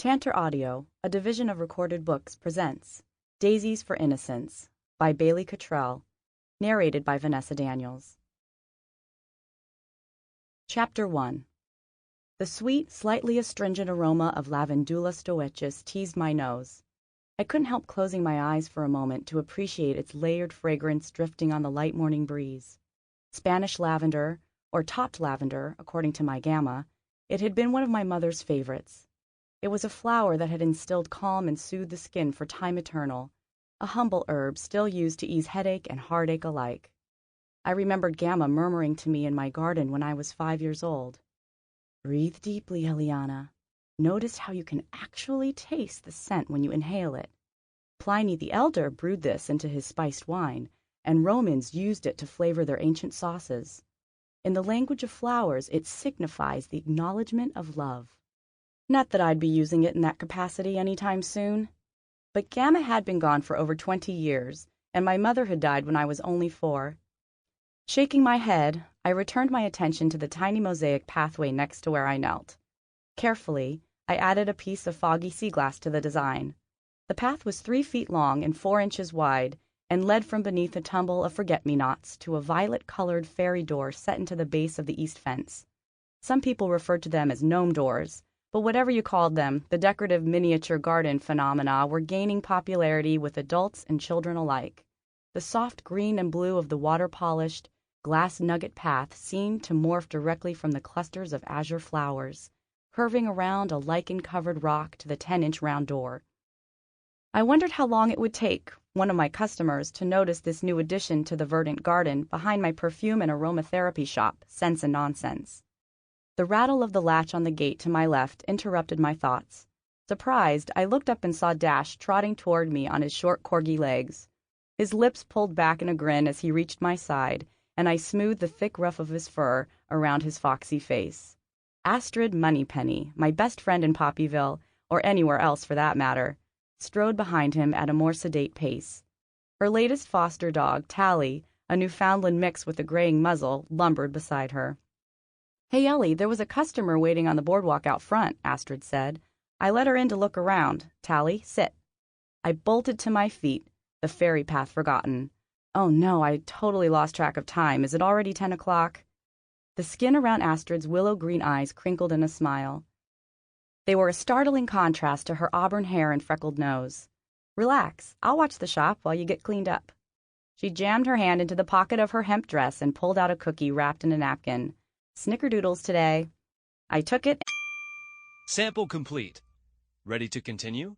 Tantor Audio, a division of Recorded Books, presents Daisies for Innocence by Bailey Cattrell, narrated by Vanessa Daniels. Chapter 1. The sweet, slightly astringent aroma of Lavandula stoicus teased my nose. I couldn't help closing my eyes for a moment to appreciate its layered fragrance drifting on the light morning breeze. Spanish lavender, or topped lavender, according to my gamma, it had been one of my mother's favorites. It was a flower that had instilled calm and soothed the skin for time eternal, a humble herb still used to ease headache and heartache alike. I remembered Gamma murmuring to me in my garden when I was 5 years old, "Breathe deeply, Elliana. Notice how you can actually taste the scent when you inhale it." Pliny the Elder brewed this into his spiced wine, and Romans used it to flavor their ancient sauces. In the language of flowers, it signifies the acknowledgement of love. Not that I'd be using it in that capacity any time soon. But Gamma had been gone for over 20 years, and my mother had died when I was only 4. Shaking my head, I returned my attention to the tiny mosaic pathway next to where I knelt. Carefully, I added a piece of foggy sea glass to the design. The path was 3 feet long and 4 inches wide, and led from beneath a tumble of forget-me-nots to a violet-colored fairy door set into the base of the east fence. Some people referred to them as gnome doors, but whatever you called them, the decorative miniature garden phenomena were gaining popularity with adults and children alike. The soft green and blue of the water-polished, glass nugget path seemed to morph directly from the clusters of azure flowers, curving around a lichen-covered rock to the 10-inch round door. I wondered how long it would take one of my customers to notice this new addition to the verdant garden behind my perfume and aromatherapy shop, Sense and Nonsense. The rattle of the latch on the gate to my left interrupted my thoughts. Surprised, I looked up and saw Dash trotting toward me on his short corgi legs. His lips pulled back in a grin as he reached my side, and I smoothed the thick ruff of his fur around his foxy face. Astrid Moneypenny, my best friend in Poppyville, or anywhere else for that matter, strode behind him at a more sedate pace. Her latest foster dog, Tally, a Newfoundland mix with a graying muzzle, lumbered beside her. "Hey, Ellie, there was a customer waiting on the boardwalk out front," Astrid said. "I let her in to look around. Tally, sit." I bolted to my feet, the fairy path forgotten. Oh no, I totally lost track of time. Is it already 10 o'clock? The skin around Astrid's willow-green eyes crinkled in a smile. They were a startling contrast to her auburn hair and freckled nose. "Relax, I'll watch the shop while you get cleaned up." She jammed her hand into the pocket of her hemp dress and pulled out a cookie wrapped in a napkin. "Snickerdoodles today." I took it. Sample complete. Ready to continue?